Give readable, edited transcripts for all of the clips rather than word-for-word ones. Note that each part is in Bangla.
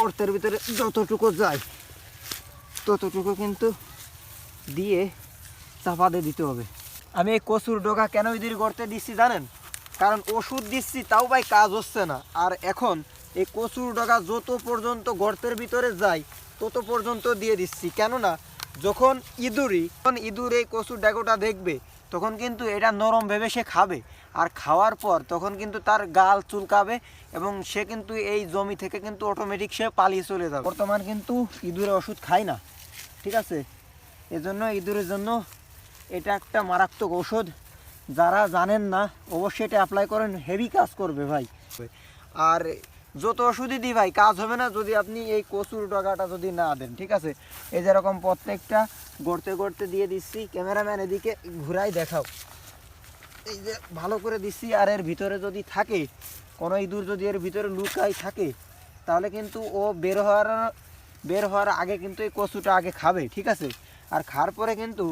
গর্তের ভিতরে যতটুকু যায় ততটুকু কিন্তু দিয়ে চাপা দিয়ে দিতে হবে। আমি এই কচুর ডগা কেন ইঁদুর গর্তে দিচ্ছি জানেন? কারণ ওষুধ দিচ্ছি তাও ভাই কাজ হচ্ছে না। আর এখন এই কচুর ডগা যত পর্যন্ত গর্তের ভিতরে যায় তত পর্যন্ত দিয়ে দিচ্ছি, কেননা যখন ইঁদুর এই কচুর ডগাটা দেখবে তখন কিন্তু এটা নরম ভেবে সে খাবে, আর খাওয়ার পর তখন কিন্তু তার গাল চুলকাবে এবং সে কিন্তু এই জমি থেকে কিন্তু অটোমেটিক সে পালিয়ে চলে যাবে। বর্তমান কিন্তু ইঁদুরে ওষুধ খায় না, ঠিক আছে? এজন্য ইঁদুরের জন্য এটা একটা মারাত্মক ওষুধ। যারা জানেন না অবশ্যই এটা অ্যাপ্লাই করেন, হেভি কাজ করবে ভাই। আর যত ওষুধই দিই ভাই কাজ হবে না যদি আপনি এই কচুর ডগাটা যদি না দেন, ঠিক আছে? এই যেরকম প্রত্যেকটা গড়তে গড়তে দিয়ে দিচ্ছি, ক্যামেরাম্যান এদিকে ঘুরাই দেখাও, এই যে ভালো করে দিচ্ছি। আর এর ভিতরে যদি থাকে কোনো ইঁদুর, যদি এর ভিতরে লুকাই থাকে তাহলে কিন্তু ও বের হওয়ার আগে কিন্তু এই কচুটা আগে খাবে, ঠিক আছে? আর খাওয়ার পরে কিন্তু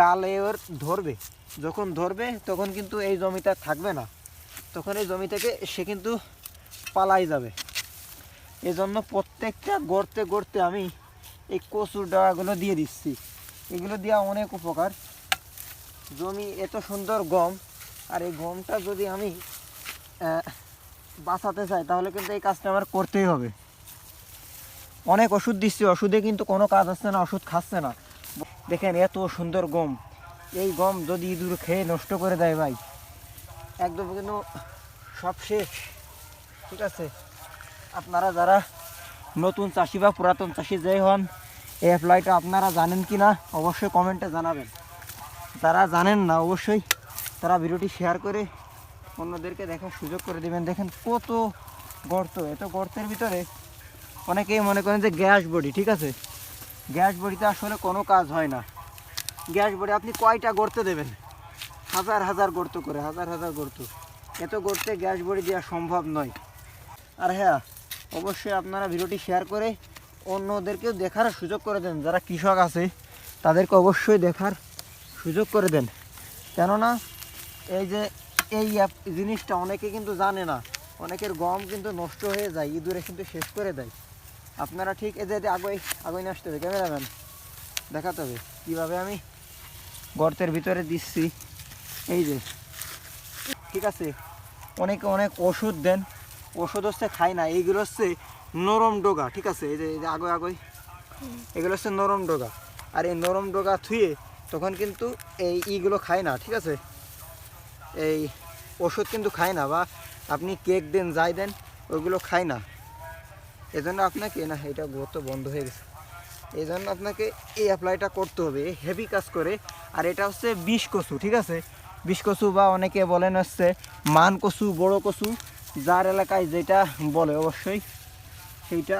গালে ওর ধরবে, যখন ধরবে তখন কিন্তু এই জমিটা থাকবে না, তখন এই জমি থেকে সে কিন্তু পালাই যাবে। এজন্য প্রত্যেকটা গড়তে গড়তে আমি এই কচুর ডগাগুলো দিয়ে দিচ্ছি। এগুলো দেওয়া অনেক উপকার। জমি এত সুন্দর গম, আর এই গমটা যদি আমি বাঁচাতে চাই তাহলে কিন্তু এই কাজটা আমার করতেই হবে। অনেক ওষুধ দিচ্ছি, ওষুধে কিন্তু কোনো কাজ হচ্ছে না, ওষুধ খাচ্ছে না। দেখেন এত সুন্দর গম, এই গম যদি ইঁদুর খেয়ে নষ্ট করে দেয় ভাই একদম কিন্তু সব শেষ, ঠিক আছে? আপনারা যারা নতুন চাষি বা পুরাতন চাষি যেই হন, এই অ্যাপ্লাইটা আপনারা জানেন কি না অবশ্যই কমেন্টে জানাবেন। যারা জানেন না অবশ্যই তারা ভিডিওটি শেয়ার করে অন্যদেরকে দেখার সুযোগ করে দেবেন। দেখেন কত গর্ত, এত গর্তের ভিতরে অনেকেই মনে করেন যে গ্যাস বডি, ঠিক আছে? গ্যাস বডিতে আসলে কোনো কাজ হয় না। গ্যাস বডি আপনি কয়টা গর্তে দেবেন? হাজার হাজার গর্ত করে, হাজার হাজার গর্ত, এত গর্তে গ্যাস বডি দেওয়া সম্ভব নয়। আর হ্যাঁ, অবশ্যই আপনারা ভিডিওটি শেয়ার করে অন্যদেরকেও দেখার সুযোগ করে দেন। যারা কৃষক আছে তাদেরকে অবশ্যই দেখার সুযোগ করে দেন, কেননা এই যে এই জিনিসটা অনেকে কিন্তু জানে না। অনেকের গম কিন্তু নষ্ট হয়ে যায়, ইঁদুরে কিন্তু শেষ করে দেয়। আপনারা ঠিক এই যে আগে নিয়ে আসতে হবে, ক্যামেরাম্যান দেখাতে হবে কীভাবে আমি গর্তের ভিতরে দিচ্ছি। এই যে, ঠিক আছে? অনেকে অনেক ওষুধ দেন, ওষুধ হচ্ছে খায় না। এইগুলো হচ্ছে নরম ডগা, ঠিক আছে? এই যে আগে এগুলো হচ্ছে নরম ডগা। আর এই নরম ডগা থুয়ে তখন কিন্তু এইগুলো খায় না, ঠিক আছে? এই ওষুধ কিন্তু খায় না, বা আপনি কেক দেন যাই দেন ওইগুলো খায় না। এজন্য আপনাকে না, এটা তো বন্ধ হয়ে গেছে, এই জন্য আপনাকে এই অ্যাপ্লাইটা করতে হবে, হেভি কাজ করে। আর এটা হচ্ছে বিষ কচু, ঠিক আছে? বিষ কচু বা অনেকে বলেন হচ্ছে মান কচু, বড় কচু, যার এলাকায় যেটা বলে অবশ্যই সেইটা